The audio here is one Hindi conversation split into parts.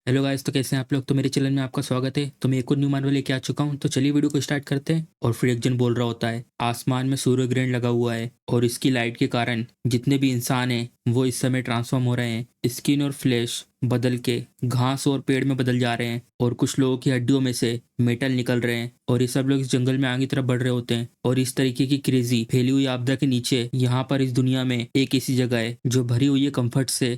हेलो गाइस, तो कैसे हैं आप लोग। तो मेरे चैनल में आपका स्वागत है। तो मैं एक और न्यू मार्वल लेके आ चुका हूँ। तो चलिए वीडियो को स्टार्ट करते हैं। और फिर एक जन बोल रहा होता है, आसमान में सूर्य ग्रहण लगा हुआ है और इसकी लाइट के कारण जितने भी इंसान हैं वो इस समय ट्रांसफॉर्म हो रहे हैं। स्किन और फ्लैश बदल के घास और पेड़ में बदल जा रहे हैं और कुछ लोगों की हड्डियों में से मेटल निकल रहे हैं और ये सब लोग इस जंगल में आगे तरफ बढ़ रहे होते हैं। और इस तरीके की क्रेजी फैली हुई आपदा के नीचे यहाँ पर इस दुनिया में एक ऐसी जगह है जो भरी हुई है कंफर्ट से।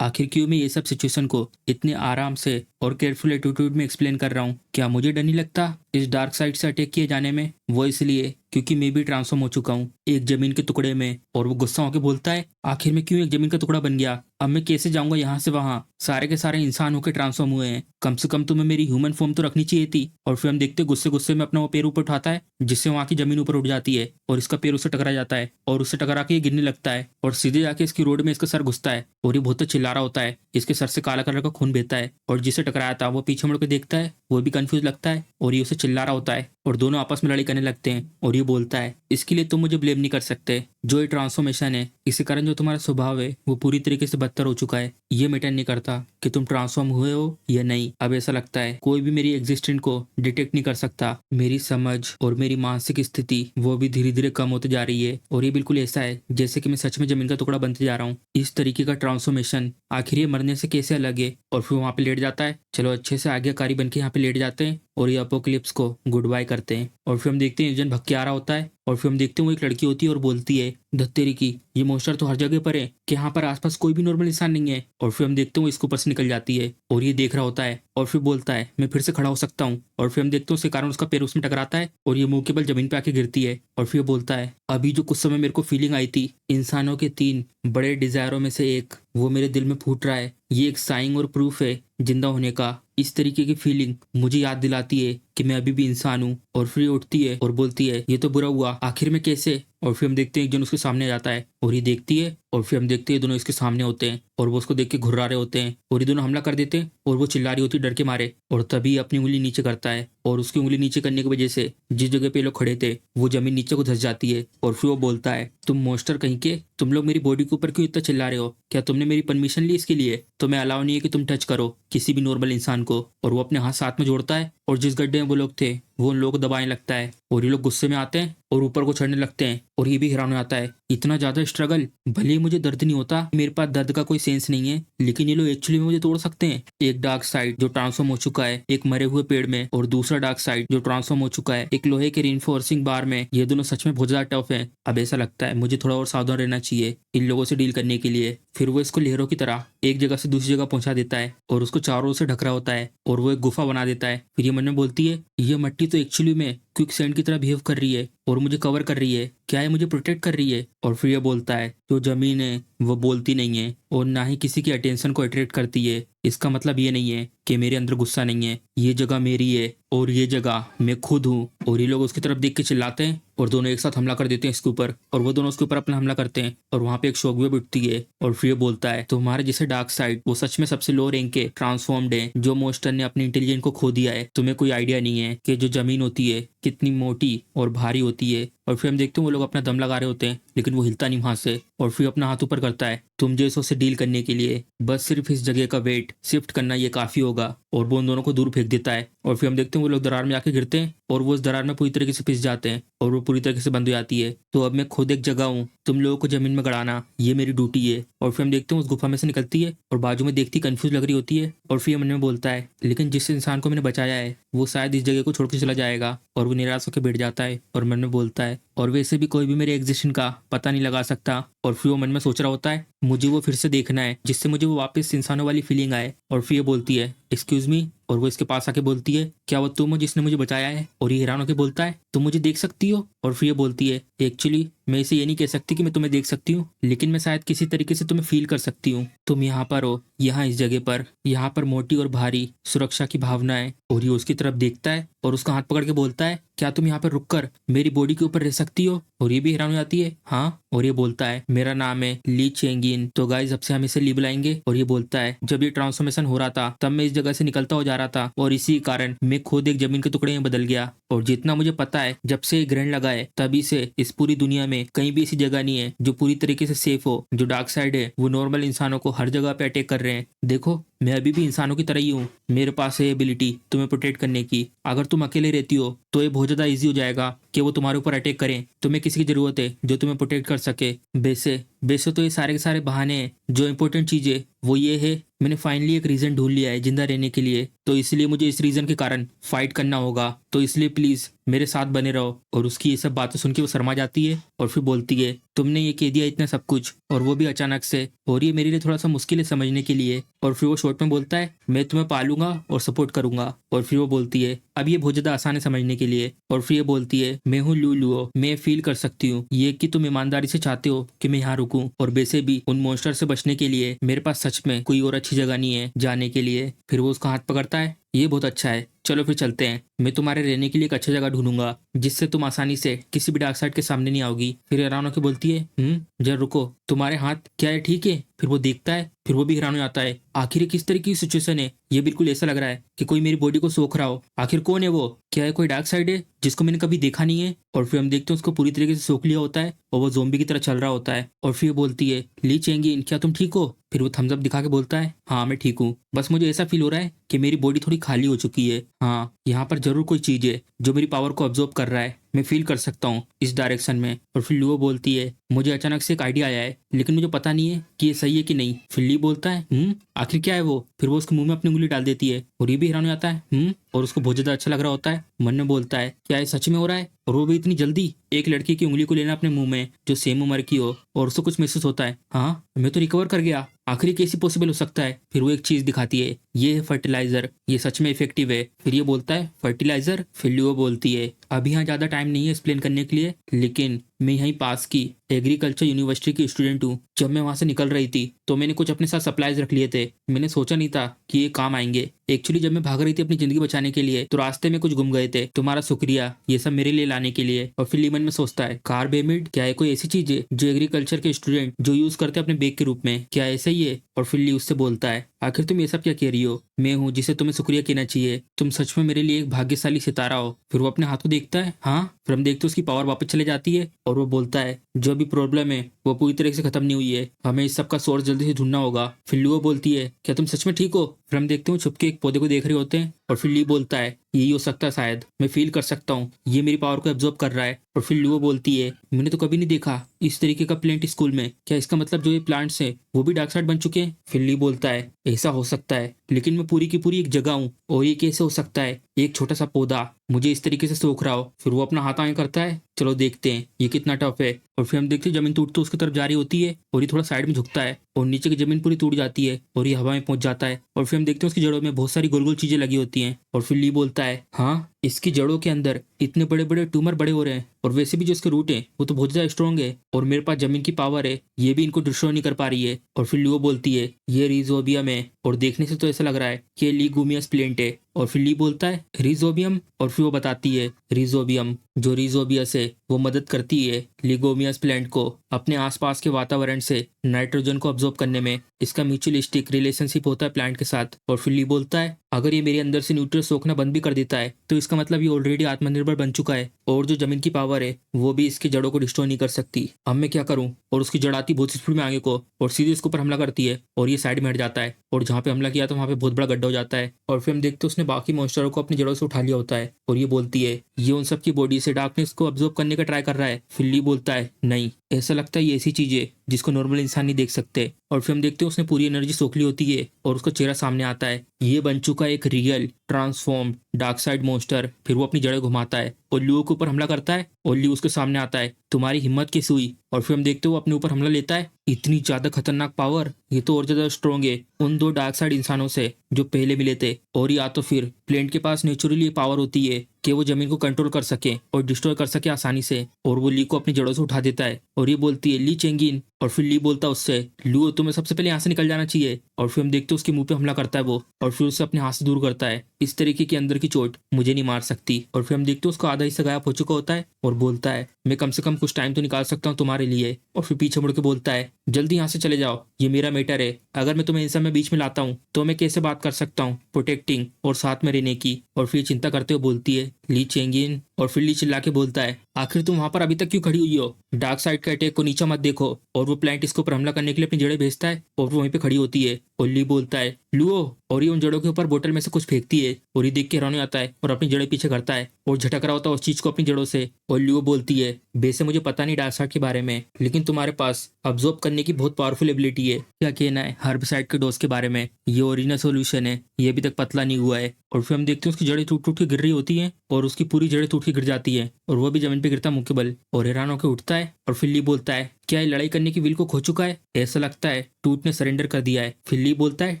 आखिर क्यों मैं ये सब सिचुएशन को इतने आराम से और केयरफुल एटीट्यूड में एक्सप्लेन कर रहा हूँ। क्या मुझे डर नहीं लगता इस डार्क साइड से अटैक किए जाने में? वो इसलिए क्योंकि मैं भी ट्रांसफॉर्म हो चुका हूँ एक जमीन के टुकड़े में। और वो गुस्सा होकर बोलता है, आखिर मैं क्यों एक जमीन का टुकड़ा बन गया? अब मैं कैसे जाऊंगा यहाँ से वहाँ? सारे के सारे इंसान होकर ट्रांसफॉर्म हुए हैं। कम से कम तुम्हें मेरी ह्यूमन फॉर्म तो रखनी चाहिए थी। और फिर हम देखते गुस्से गुस्से में अपना वो पैर ऊपर उठाता है जिससे वहाँ की जमीन ऊपर उठ जाती है और इसका पैर उससे टकरा जाता है और उससे टकरा के ये गिरने लगता है और सीधे जाके इसकी रोड में इसका सर घुसता है और ये बहुत चिल्ला रहा होता है। इसके सर से काला कलर का खून बहता है और जिसे टकराया था वो पीछे मुड़ के देखता है, वो भी कंफ्यूज लगता है और ये उसे चिल्ला रहा होता है और दोनों आपस में लड़ाई करने लगते हैं। और ये बोलता है, इसके लिए तुम मुझे ब्लेम नहीं कर सकते। जो ये ट्रांसफॉर्मेशन है इसी कारण जो तुम्हारा स्वभाव है वो पूरी तरीके से बदतर हो चुका है। ये मैटर नहीं करता कि तुम ट्रांसफॉर्म हुए हो या नहीं। अब ऐसा लगता है कोई भी मेरी एग्जिस्टेंस को डिटेक्ट नहीं कर सकता। मेरी समझ और मेरी मानसिक स्थिति वो भी धीरे धीरे कम होती जा रही है और ये बिल्कुल ऐसा है जैसे कि मैं सच में जमीन का टुकड़ा बनते जा रहा हूँ। इस तरीके का ट्रांसफॉर्मेशन आखिर ये मरने से कैसे अलग है? और फिर वहाँ पे लेट जाता है। चलो अच्छे से आज्ञाकारी बन के यहाँ पे लेट जाते हैं और ये अपोकलिप्स को गुड बाय करते हैं। और फिर हम देखते हैं यूजन भग के आ रहा होता है और फिर हम देखते हैं वो एक लड़की होती है और बोलती है, धत्तेरी की ये मोस्टर तो हर जगह पर है कि यहाँ पर आसपास कोई भी नॉर्मल इंसान नहीं है। और फिर हम देखते हैं वो इसके ऊपर से निकल जाती है और ये देख रहा होता है और फिर बोलता है, मैं फिर से खड़ा हो सकता हूँ। और फिर हम देखते हैं उसके कारण उसका पैर उसमें टकराता है और ये मुंह के बल जमीन पे आके गिरती है। और फिर बोलता है, अभी जो कुछ समय मेरे को फीलिंग आई थी इंसानों के 3 बड़े डिजायरों में से एक वो मेरे दिल में फूट रहा है। ये एक साइन और प्रूफ है जिंदा होने का। इस तरीके की फीलिंग मुझे याद दिलाती है कि मैं अभी भी इंसान हूँ। और फिर उठती है और बोलती है, ये तो बुरा हुआ, आखिर में कैसे? और फिर हम देखते हैं एक जन उसके सामने आ जाता है और ये देखती है और फिर हम देखते हैं दोनों इसके सामने होते हैं और वो उसको देख के घुर्रा रहे होते हैं और ये दोनों हमला कर देते हैं और वो चिल्ला रही होती है डर के मारे। और तभी अपनी उंगली नीचे करता है और उसकी उंगली नीचे करने की वजह से जिस जगह पे लोग खड़े थे वो जमीन नीचे को धंस जाती है। और फिर वो बोलता है, तुम मोस्टर कहीं के, तुम लोग मेरी बॉडी के ऊपर क्यों इतना चिल्ला रहे हो? क्या तुमने मेरी परमिशन ली इसके लिए? तुम्हें अलाउ नहीं है कि तुम टच करो किसी भी नॉर्मल इंसान को। और वो अपने हाथ साथ में जोड़ता है और जिस गड्ढे में वो लोग थे वो उन लोगों को दबाने लगता है और ये लोग गुस्से में आते हैं और ऊपर को चढ़ने लगते हैं। और ये भी हैरान हो जाता है, इतना ज्यादा स्ट्रगल, भले ही मुझे दर्द नहीं होता, मेरे पास दर्द का कोई सेंस नहीं है, लेकिन ये लोग एक्चुअली में मुझे तोड़ सकते हैं। एक डार्क साइड जो ट्रांसफॉर्म हो चुका है एक मरे हुए पेड़ में और दूसरा डार्क साइड जो ट्रांसफॉर्म हो चुका है एक लोहे के रिइंफोर्सिंग बार में। ये दोनों सच में बहुत ज्यादा टफ है। अब ऐसा लगता है मुझे थोड़ा और सावधान रहना चाहिए इन लोगों से डील करने के लिए। फिर वो इसको लहरों की तरह एक जगह से दूसरी जगह पहुंचा देता है और उसको चारों ओर से ढक रहा होता है और वो एक गुफा बना देता है। फिर ये मन में बोलती है, ये मट्टी तो एक्चुअली में क्विक सैंड की तरह बिहेव कर रही है और मुझे कवर कर रही है, क्या है मुझे प्रोटेक्ट कर रही है? और फिर ये बोलता है, जो जमीन है वो बोलती नहीं है और ना ही किसी की अटेंशन को अट्रैक्ट करती है। इसका मतलब ये नहीं है कि मेरे अंदर गुस्सा नहीं है, ये जगह मेरी है और ये जगह मैं खुद हूँ। और ये लोग उसकी तरफ देख के चिल्लाते हैं और दोनों एक साथ हमला कर देते हैं इसके ऊपर और वो दोनों उसके ऊपर अपना हमला करते हैं और वहाँ पे एक शॉकवेव उठती है। और फिर ये बोलता है, तुम्हारे जैसे डार्क साइड वो सच में सबसे लो रैंक के ट्रांसफॉर्म्ड है जो मोस्टर ने अपनी इंटेलिजेंस को खो दिया है। तुम्हें कोई आइडिया नहीं है कि जो जमीन होती है कितनी मोटी और भारी होती है। और फिर हम देखते हैं वो लोग अपना दम लगा रहे होते हैं लेकिन वो हिलता नहीं वहां से। और फिर अपना हाथ ऊपर करता है, तुम जैसों से डील करने के लिए बस सिर्फ इस जगह का वेट शिफ्ट करना ये काफी होगा। और वो उन दोनों को दूर फेंक देता है और फिर हम देखते हैं वो लोग दरार में आके गिरते हैं और वो उस दरार में पूरी तरीके से पिस जाते हैं और वो पूरी तरीके से बंद हो जाती है। तो अब मैं खुद एक जगह हूँ, तुम लोगों को जमीन में गड़ाना ये मेरी ड्यूटी है। और फिर हम देखते हैं उस गुफा में से निकलती है और बाजू में देखती कंफ्यूज लग रही होती है। और फिर मन में बोलता है, लेकिन जिस इंसान को मैंने बचाया है वो शायद इस जगह को छोड़ के चला जाएगा। और वो निराश होकर बैठ जाता है और मन में बोलता है, और वैसे भी कोई भी मेरे एग्जिस्टेंस का पता नहीं लगा सकता। और फिर वो मन में सोच रहा होता है, मुझे वो फिर से देखना है जिससे मुझे वो वापस इंसानों वाली फीलिंग आए। और फिर ये बोलती है, एक्सक्यूज मी। और वो इसके पास आके बोलती है, क्या वो तुम हो जिसने मुझे बचाया है? और ये हैरान होकर बोलता है, तुम मुझे देख सकती हो? और फिर ये बोलती है, एक्चुअली मैं इसे ये नहीं कह सकती कि मैं तुम्हें देख सकती हूँ, लेकिन मैं शायद किसी तरीके से तुम्हें फील कर सकती हूँ। तुम यहाँ पर हो, यहाँ इस जगह पर, यहाँ पर मोटी और भारी सुरक्षा की भावना है। और ये उसकी तरफ देखता है और उसका हाथ पकड़ के बोलता है, क्या तुम यहाँ पर रुककर मेरी बॉडी के ऊपर रह सकती हो? और ये भी हैरान हो जाती है, हाँ। और ये बोलता है, मेरा नाम है ली चेंगिन। तो गाइस अब से हम इसे ली बुलाएंगे। और ये बोलता है, जब ये ट्रांसफॉर्मेशन हो रहा था तब मैं इस जगह से निकलता हो जा रहा था और इसी कारण मैं खुद एक जमीन के टुकड़े में बदल गया। और जितना मुझे पता है जब से ये ग्रहण लगा है तभी से इस पूरी दुनिया में कहीं भी ऐसी जगह नहीं है जो पूरी तरीके से सेफ हो। जो डार्क साइड है वो नॉर्मल इंसानों को हर जगह पे अटैक कर रहे हैं। देखो मैं अभी भी इंसानों की तरह ही हूँ। मेरे पास है एबिलिटी तुम्हें प्रोटेक्ट करने की। अगर तुम अकेले रहती हो तो ये बहुत ज़्यादा ईजी हो जाएगा कि वो तुम्हारे ऊपर अटैक करें। तुम्हें किसी की ज़रूरत है जो तुम्हें प्रोटेक्ट कर सके। वैसे वैसे तो ये सारे के सारे बहाने हैं। जो इंपॉर्टेंट चीज़ है वो ये है, मैंने फाइनली एक रीज़न ढूंढ लिया है जिंदा रहने के लिए। तो इसलिए मुझे इस रीज़न के कारण फाइट करना होगा। तो इसलिए प्लीज़ मेरे साथ बने रहो। और उसकी ये सब बातें सुन के वो शर्मा जाती है और फिर बोलती है, तुमने ये कह दिया इतना सब कुछ, और वो भी अचानक से, और ये मेरे लिए थोड़ा सा मुश्किल है समझने के लिए। और फिर वो शॉर्ट में बोलता है, मैं तुम्हें पालूंगा और सपोर्ट करूंगा। और फिर वो बोलती है, अब ये बहुत ज़्यादा आसान है समझने के लिए। और फिर ये बोलती है, मैं हूँ लुओ, मैं फील कर सकती हूँ ये कि तुम ईमानदारी से चाहते हो कि मैं यहाँ रुकूं। और वैसे भी उन मॉन्स्टर से बचने के लिए मेरे पास सच में कोई और अच्छी जगह नहीं है जाने के लिए। फिर वो उसका हाथ पकड़ता है, ये बहुत अच्छा है, चलो फिर चलते हैं। मैं तुम्हारे रहने के लिए एक अच्छी जगह ढूंढूंगा जिससे तुम आसानी से किसी भी डार्क साइड के सामने नहीं आओगी। फिर हैरान होकर बोलती है, जरा रुको, तुम्हारे हाथ क्या है, ठीक है? फिर वो देखता है, फिर वो भी हैरान हो जाता है। आखिर ये किस तरह की सिचुएशन है? ये बिल्कुल ऐसा लग रहा है कि कोई मेरी बॉडी को सोख रहा हो। आखिर कौन है वो? क्या है कोई डार्क साइड है जिसको मैंने कभी देखा नहीं है? और फिर हम देखते हैं उसको पूरी तरीके से सोख लिया होता है और वो ज़ोंबी की तरह चल रहा होता है। और फिर बोलती है, ली चेंगिन, क्या तुम ठीक हो? फिर वो थम्स अप दिखा के बोलता है, हाँ मैं ठीक हूँ, बस मुझे ऐसा फील हो रहा है कि मेरी बॉडी थोड़ी खाली हो चुकी है। हाँ, यहाँ पर जरूर कोई चीज़ है जो मेरी पावर को ऑब्जॉर्व कर रहा है, मैं फील कर सकता हूँ इस डायरेक्शन में। और फिर लुओ बोलती है, मुझे अचानक से एक आइडिया आया है, लेकिन मुझे पता नहीं है कि ये सही है कि नहीं। फिर ली बोलता है, आखिर क्या है वो? फिर वो उसके मुंह में अपनी उंगली डाल देती है और ये भी हैरान हो जाता है, और उसको बहुत ज्यादा अच्छा लग रहा होता है। मन में बोलता है, क्या ये सच में हो रहा है? और वो भी इतनी जल्दी एक लड़की की उंगली को लेना अपने मुंह में जो सेम उम्र की हो, और उसको कुछ महसूस होता है, हाँ मैं तो रिकवर कर गया, आखिर ये कैसे पॉसिबल हो सकता है? फिर वो एक चीज दिखाती है, ये है फर्टिलाइजर, ये सच में इफेक्टिव है। फिर ये बोलता है, फर्टिलाइजर? फिर लियो बोलती है, अभी यहाँ ज्यादा टाइम नहीं है एक्सप्लेन करने के लिए, लेकिन मैं यहीं पास की एग्रीकल्चर यूनिवर्सिटी की स्टूडेंट हूँ। जब मैं वहां से निकल रही थी तो मैंने कुछ अपने साथ सप्लाईज रख लिए थे। मैंने सोचा नहीं था कि ये काम आएंगे। एक्चुअली जब मैं भाग रही थी अपनी जिंदगी बचाने के लिए तो रास्ते में कुछ गुम गए थे। तुम्हारा शुक्रिया ये सब मेरे लिए लाने के लिए। और फिर लीमन में सोचता है, कार्बेमिड, क्या है कोई ऐसी चीज है जो एग्रीकल्चर के स्टूडेंट जो यूज करते हैं अपने बैग के रूप में, क्या ऐसा ही है? और फिर ली उससे बोलता है, आखिर तुम ये सब क्या कह रही हो? मैं हूँ जिसे तुम्हें शुक्रिया कहना चाहिए, तुम सच में मेरे लिए एक भाग्यशाली सितारा हो। फिर वो अपने हाथ को देखता है, हाँ। फिर हम देखते हैं उसकी पावर वापस चले जाती है और वो बोलता है, जो भी प्रॉब्लम है वो पूरी तरह से खत्म नहीं हुई है, हमें इस सब का सोर्स जल्दी से ढूंढना होगा। फिर लुओ बोलती है, क्या तुम सच में ठीक हो? फिर हम देखते हैं छुपके एक पौधे को देख रहे होते हैं और फिर ली बोलता है, यही हो सकता है शायद, मैं फील कर सकता हूँ ये मेरी पावर को एब्जॉर्ब कर रहा है। और फिर लुओ बोलती है, मैंने तो कभी नहीं देखा इस तरीके का प्लांट स्कूल में, क्या इसका मतलब जो ये प्लांट्स हैं वो भी डार्क साइड बन चुके हैं? फिर ली बोलता है, ऐसा हो सकता है, लेकिन मैं पूरी की पूरी एक जगह हूँ और ये कैसे हो सकता है? एक छोटा सा पौधा मुझे इस तरीके से सोख रहा हो। फिर वो अपना हाथ आगे करता है, चलो देखते हैं ये कितना टफ है। और फिर हम देखते हैं जमीन टूटते उसकी तरफ जा रही होती है और ये थोड़ा साइड में झुकता है और नीचे की जमीन पूरी टूट जाती है और ये हवा में पहुंच जाता है। और फिर हम देखते हैं उसकी जड़ों में बहुत सारी गोल गोल चीजें लगी होती हैं। और फिर ली बोलता है, हाँ इसकी जड़ों के अंदर इतने बड़े बड़े ट्यूमर बड़े हो रहे हैं, और वैसे भी जो इसके रूट है वो तो बहुत ज्यादा स्ट्रॉन्ग है, और मेरे पास जमीन की पावर है, ये भी इनको डिस्ट्रॉय नहीं कर पा रही है। और फिर लियो बोलती है, ये रिजोबियम है, और देखने से तो ऐसा लग रहा है कि लीगूमियस प्लेंट है। और फिर ली बोलता है, रिजोबियम? और फिर वो बताती है, रिजोबियम जो रिजोबियस है वो मदद करती है लिगोमियस प्लांट को अपने आसपास के वातावरण से नाइट्रोजन को अब्जॉर्ब करने में। इसका म्यूचुअलिस्टिक रिलेशनशिप होता है प्लांट के साथ। और फिर ली बोलता है, अगर ये मेरे अंदर से न्यूट्रिय सोखना बंद भी कर देता है तो इसका मतलब ये ऑलरेडी आत्मनिर्भर बन चुका है, और जो जमीन की पावर है वो भी इसकी जड़ों को डिस्ट्रॉय नहीं कर सकती। अब मैं क्या करूं? और उसकी जड़ आती बहुत स्पीड में आगे को और सीधे इसके ऊपर हमला करती है और ये साइड में हट जाता है, और जहाँ पे हमला किया था वहाँ पे बहुत बड़ा गड्ढा हो जाता है। और फिर हम देखते हैं उसने बाकी मॉन्स्टरों को अपनी जड़ों से उठा लिया होता है और ये बोलती है, ये उन सब की बॉडी से डार्कनेस को अब्जॉर्ब करने का ट्राई कर रहा है। फिर ली बोलता है, नहीं, ऐसा लगता है ये ऐसी चीज है जिसको नॉर्मल इंसान नहीं देख सकते। और फिर हम देखते हैं उसने पूरी एनर्जी सोख ली होती है और उसका चेहरा सामने आता है, ये बन चुका है एक real transformed dark side monster. फिर वो अपनी जड़ें घुमाता है और लियो के ऊपर हमला करता है और लियो उसके सामने आता है, तुम्हारी हिम्मत कैसे हुई? और फिर हम देखते हैं वो अपने ऊपर हमला लेता है, इतनी ज्यादा खतरनाक पावर, ये तो और ज्यादा स्ट्रॉन्ग है उन दो डार्क साइड इंसानों से जो पहले मिले थे। और या तो फिर प्लेंट के पास नेचुरली पावर होती है कि वो जमीन को कंट्रोल कर सके और डिस्ट्रॉय कर सके आसानी से, और वो ली को अपनी जड़ों से उठा देता है और ये बोलती है, ली चेंगिन। और फिर ली बोलता है उससे, लू तुम्हें सबसे पहले यहाँ से निकल जाना चाहिए। और फिर हम देखते हैं उसके मुंह पे हमला करता है वो, और फिर उससे अपने हाथ से दूर करता है, इस तरीके की अंदर की चोट मुझे नहीं मार सकती। और फिर हम देखते हैं उसका आधा हिस्सा गायब हो चुका होता है और बोलता है, मैं कम से कम कुछ टाइम तो निकाल सकता हूँ तुम्हारे लिए। और फिर पीछे मुड़ के बोलता है, जल्दी यहाँ से चले जाओ, ये मेरा मैटर है, अगर मैं तुम्हें इन सब में बीच में लाता हूँ तो मैं कैसे बात कर सकता हूँ प्रोटेक्टिंग और साथ में रहने की। और फिर चिंता करते हुए बोलती है, ली चेंगिन और फिर ली चिल्ला के बोलता है, आखिर तुम वहां पर अभी तक क्यों खड़ी हुई हो? डार्क साइड का अटैक को नीचा मत देखो। और वो प्लांट इसके ऊपर हमला करने के लिए अपनी जड़ें भेजता है और वो वहीं पे खड़ी होती है। और ली बोलता है, लुओ। और ये उन जड़ों के ऊपर बोतल में से कुछ फेंकती है और ये देख के हैरान हो आता है और अपनी जड़ें पीछे करता है और झटक रहा होता है उस चीज को अपनी जड़ों से। और लियो बोलती है, वैसे मुझे पता नहीं डार्क साइड के बारे में, लेकिन तुम्हारे पास अब्जॉर्ब करने की बहुत पावरफुल एबिलिटी है। क्या कहना है हर्बिसाइड के डोज के बारे में? ये ओरिजिनल सोल्यूशन है, ये अभी तक पतला नहीं हुआ है। और फिर हम देखते हैं उसकी जड़ें टूट टूट के गिर रही होती हैं और उसकी पूरी जड़ें टूट के गिर जाती है और वो भी जमीन पे गिरता मुक्के बल और हैरान होकर उठता है। और फिर ली बोलता है, क्या ये लड़ाई करने की विल को खो चुका है? ऐसा लगता है टूट ने सरेंडर कर दिया है। फिर ली बोलता है,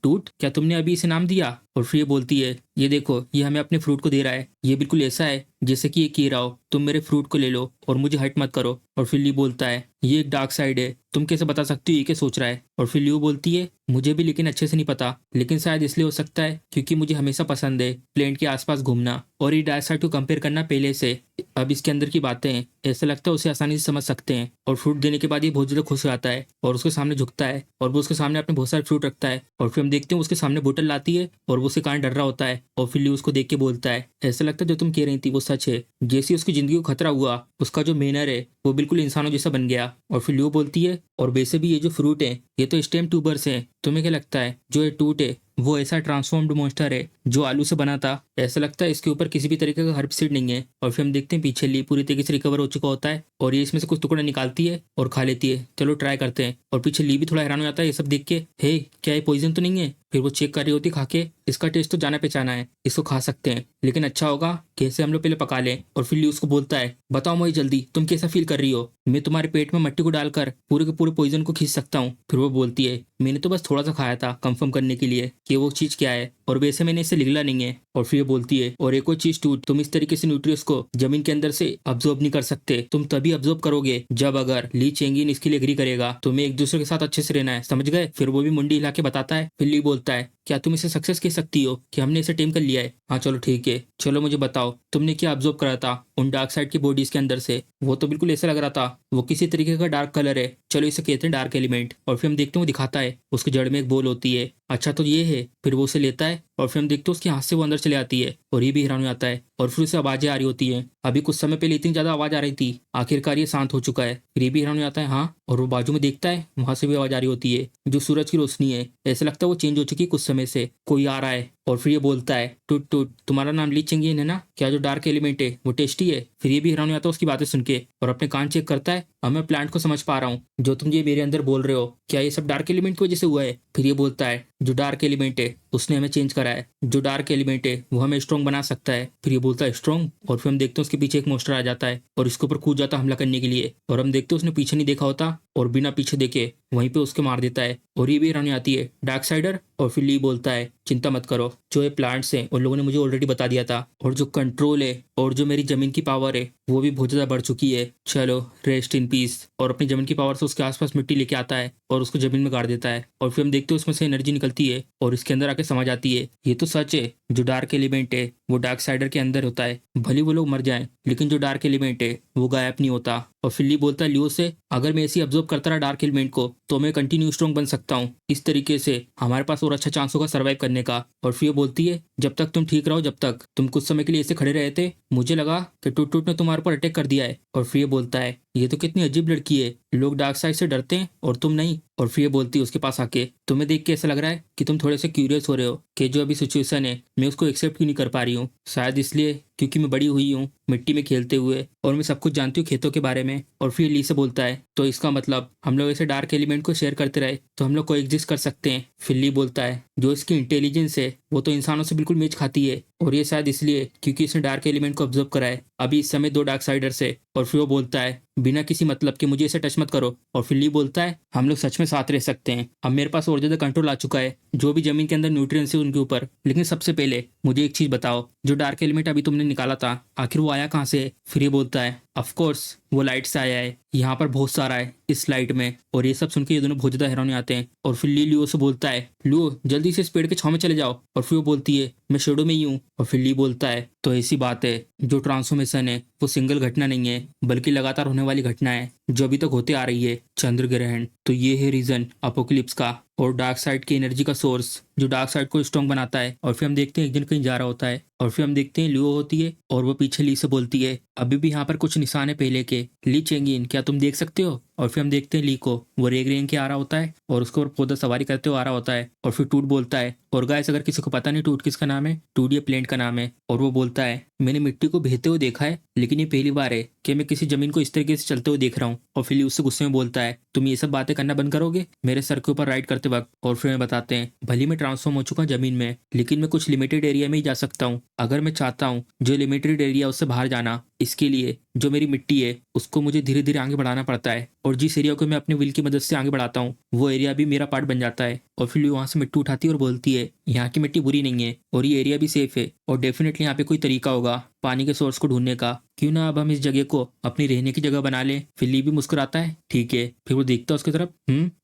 टूट, क्या तुमने अभी इसे नाम दिया? और फिर ये बोलती है, ये देखो, ये हमें अपने फ्रूट को दे रहा है, ये बिल्कुल ऐसा है जैसे कि ये कह रहा हो, तुम मेरे फ्रूट को ले लो और मुझे हर्ट मत करो। और फिर ली बोलता है, ये एक डार्क साइड है, तुम कैसे बता सकती हो ये क्या सोच रहा है? और फिर लियो बोलती है, मुझे भी लेकिन अच्छे से नहीं पता, लेकिन शायद इसलिए हो सकता है क्योंकि मुझे हमेशा पसंद है प्लेन के आसपास घूमना और ये डार्क साइड को कंपेयर करना पहले से। अब इसके अंदर की बातें हैं, ऐसा लगता है उसे आसानी से समझ सकते हैं। और फ्रूट देने के बाद ये बहुत ज्यादा खुश हो जाता है और उसके सामने झुकता है और वो उसके सामने अपने बहुत सारे फ्रूट रखता है। और फिर हम देखते हैं उसके सामने बोतल लाती है और वो उसके कारण डर रहा होता है। और फिर लियो उसको देख के बोलता है, ऐसा लगता है जो तुम कह रही थी वो सच है। जैसे उसकी जिंदगी को खतरा हुआ, उसका जो मेनर है वो बिल्कुल इंसानों जैसा बन गया। और फिर लियो बोलती है, और वैसे भी ये जो फ्रूट है ये तो स्टेम ट्यूबर्स हैं, तुम्हें क्या लगता है जो ये टूट है वो ऐसा ट्रांसफॉर्म्ड मॉन्स्टर है जो आलू से बना था? ऐसा लगता है इसके ऊपर किसी भी तरीके का हर्बिसाइड नहीं है। और फिर हम देखते हैं पीछे ली पूरी तरीके से रिकवर हो चुका होता है और ये इसमें से कुछ टुकड़ा निकालती है और खा लेती है। चलो ट्राई करते हैं। और पीछे ली भी थोड़ा हैरान हो जाता है ये सब देख के, हे क्या ये पॉइजन तो नहीं है? फिर वो चेक कर रही होती खा के, इसका टेस्ट तो जाना पहचाना है, इसको खा सकते हैं, लेकिन अच्छा होगा कैसे हम लोग पहले पका लें। और फिर ली उसको बोलता है, बताओ मुझे जल्दी, तुम कैसा फील कर रही हो? मैं तुम्हारे पेट में मट्टी को डालकर पूरे के पूरे पॉइजन को खींच सकता हूँ। फिर वो बोलती है, मैंने तो बस थोड़ा सा खाया था कंफर्म करने के लिए कि वो चीज क्या है, और वैसे मैंने इसे निगला नहीं है। और फिर ये बोलती है, और एक और चीज टूट, तुम इस तरीके से न्यूट्रियस को जमीन के अंदर से अब्जॉर्ब नहीं कर सकते, तुम तभी अब्जॉर्ब करोगे जब अगर ली चेंगिन इसके लिए एग्री करेगा। तुम्हें एक दूसरे के साथ अच्छे से रहना है, समझ गए? फिर वो भी मुंडी हिला के बताता है। फिर ली बोलता है, क्या तुम इसे सक्सेस कह सकती हो कि हमने इसे टेम कर लिया है? हाँ चलो ठीक है, चलो मुझे बताओ तुमने क्या अब्जॉर्ब करा था उन डार्क साइड की बॉडीज के अंदर से? वो तो बिल्कुल ऐसा लग रहा था वो किसी तरीके का डार्क कलर है, चलो इसे कहते हैं डार्क एलिमेंट। और फिर हम देखते हैं वो दिखाता है उसके जड़ में एक बॉल होती है, अच्छा तो ये है। फिर वो उसे लेता है और फिर हम देखते हैं उसके हाथ से वो अंदर चले आती है और ये भी हैरान हो जाता है। और फिर उसे आवाजें आ रही होती है, अभी कुछ समय पहले इतनी ज्यादा आवाज आ रही थी, आखिरकार ये शांत हो चुका है। फिर ये भी हैरान हो जाता है, हाँ। और वो बाजू में देखता है, वहां से भी आवाज आ रही होती है जो सूरज की रोशनी है, ऐसा लगता है वो चेंज हो चुकी है कुछ समय से, कोई आ रहा है। और फिर ये बोलता है, टूट टूट, तुम्हारा नाम ली चेंगियन है ना? क्या जो डार्क एलिमेंट है वो टेस्टी है? फिर ये भी हैरान हो जाता है उसकी बातें सुन के और अपने कान चेक करता है, अब मैं प्लांट को समझ पा रहा हूँ, जो तुम ये मेरे अंदर बोल रहे हो क्या ये सब डार्क एलिमेंट की वजह से हुआ है? फिर ये बोलता है, जो डार्क एलिमेंट है उसने हमें चेंज करा है, जो डार्क एलिमेंट है वो हमें स्ट्रॉन्ग बना सकता है। फिर ये बोलता है स्ट्रॉन्ग, और फिर हम देखते हैं उसके पीछे एक मॉन्स्टर आ जाता है और इसके ऊपर कूद जाता है हमला करने के लिए, और हम देखते हैं उसने पीछे नहीं देखा होता और बिना पीछे देखे वहीं पे उसके मार देता है। और ये भी हैरानी आती है, डार्क साइडर। और फिर ली बोलता है, चिंता मत करो, जो ये प्लांट्स हैं उन लोगों ने मुझे ऑलरेडी बता दिया था, और जो कंट्रोल है और जो मेरी जमीन की पावर है वो भी बहुत ज्यादा बढ़ चुकी है, चलो रेस्ट इन पीस। और अपनी जमीन की पावर से उसके आसपास मिट्टी लेके आता है और उसको जमीन में गाड़ देता है। और फिर हम देखते हैं उसमें से एनर्जी निकलती है और इसके अंदर आके समझ आती है ये तो सच है, जो डार्क एलिमेंट है वो डार्क साइडर के अंदर होता है, भले वो लोग मर जाएं लेकिन जो डार्क एलिमेंट है वो गायब नहीं होता। और फिर ली बोलता है लियो से, अगर मैं ऐसे अब्जॉर्ब करता रहा डार्क एलिमेंट को तो मैं कंटिन्यू स्ट्रॉन्ग बन सकता हूँ, इस तरीके से हमारे पास और अच्छा चांस होगा सर्वाइव करने का। और फिर बोलती है, जब तक तुम ठीक रहो, जब तक तुम कुछ समय के लिए ऐसे खड़े रहे थे मुझे लगा कि टूट टूट ने तुम्हारे ऊपर अटैक कर दिया है। और फिर बोलता है, ये तो कितनी अजीब लड़की है, लोग डार्क साइड से डरते हैं और तुम नहीं। और फिर बोलती है उसके पास आके, तुम्हें देख के ऐसा लग रहा है कि तुम थोड़े से क्यूरियस हो रहे हो कि जो अभी सिचुएशन है मैं उसको एक्सेप्ट क्यों नहीं कर पा रही हूँ, शायद इसलिए क्योंकि मैं बड़ी हुई हूँ मिट्टी में खेलते हुए और मैं सब कुछ जानती हूँ खेतों के बारे में। और फिर ली से बोलता है, तो इसका मतलब हम लोग ऐसे डार्क एलिमेंट को शेयर करते रहे तो हम लोग को एग्जिस्ट कर सकते हैं। फिर ली बोलता है, जो इसकी इंटेलिजेंस है वो तो इंसानों से बिल्कुल मेच खाती है, और ये शायद इसलिए क्योंकि इसने डार्क एलिमेंट को ऑब्जर्व करा है अभी इस समय दो डार्क साइडर्स है। और फिर वो बोलता है, बिना किसी मतलब के मुझे इसे टच मत करो। और फिर ली बोलता है, हम लोग सच में साथ रह सकते हैं, अब मेरे पास और ज्यादा कंट्रोल आ चुका है जो भी जमीन के अंदर न्यूट्रिएंट्स है उनके ऊपर। लेकिन सबसे पहले मुझे एक चीज बताओ, जो डार्क एलिमेंट अभी तुमने निकाला था आखिर वो आया कहाँ से? फिर ये बोलता है, ऑफ कोर्स वो लाइट से आया है, यहाँ पर बहुत सारा है इस लाइट में। और ये सब सुन के ये दोनों बहुत ज्यादा हैरान आते हैं। और फिर ली लियो से बोलता है, लियो जल्दी से इस पेड़ के छांव में चले जाओ। और फिर वो बोलती है, मैं शेडो में ही हूँ। और फिर ली बोलता है, तो ऐसी बात है, जो ट्रांसफॉर्मेशन है वो सिंगल घटना नहीं है बल्कि लगातार होने वाली घटना है जो अभी तक होते आ रही है, चंद्र ग्रहण। तो ये है रीजन अपोकलिप्स का। और डार्क साइड की एनर्जी का सोर्स जो डार्क साइड को स्ट्रॉन्ग बनाता है। और फिर हम देखते हैं एक जन कहीं जा रहा होता है और फिर हम देखते हैं लियो होती है और वो पीछे ली से बोलती है अभी भी यहाँ पर कुछ निशान है पहले के, ली चेंगिन क्या तुम देख सकते हो? और फिर हम देखते हैं ली को, वो रेंग रेंग के आ रहा होता है और उसके ऊपर पौधा सवारी करते हुए आ रहा होता है। और फिर टूट बोलता है और गाइस अगर किसी को पता नहीं टूट किसका नाम है, टूट ये प्लेंट का नाम है। और वो बोलता है मैंने मिट्टी को बहते हुए देखा है लेकिन ये पहली बार है कि मैं किसी जमीन को इस तरीके से चलते हुए देख रहा हूँ। और फिर ली उससे गुस्से में बोलता है तुम ये सब बातें करना बंद करोगे मेरे सर के ऊपर राइड करते वक्त। और फिर मैं बताते हैं भले मैं ट्रांसफॉर्म हो चुका हूं जमीन में लेकिन मैं कुछ लिमिटेड एरिया में ही जा सकता हूँ अगर मैं चाहता हूँ। जो लिमिटेड एरिया उससे बाहर जाना, इसके लिए जो मेरी मिट्टी है उसको मुझे धीरे धीरे आगे बढ़ाना पड़ता है और जिस एरिया को मैं अपने विल की मदद से आगे बढ़ाता हूँ वो एरिया भी मेरा पार्ट बन जाता है। और फिर वहां से मिट्टी उठाती है और बोलती है यहाँ की मिट्टी बुरी नहीं है और ये एरिया भी सेफ है और डेफिनेटली यहाँ पे कोई तरीका होगा पानी के सोर्स को ढूंढने का, क्यों ना अब हम इस जगह को अपनी रहने की जगह बना लें। फिर ली भी मुस्कुराता है ठीक है। फिर वो देखता है उसकी तरफ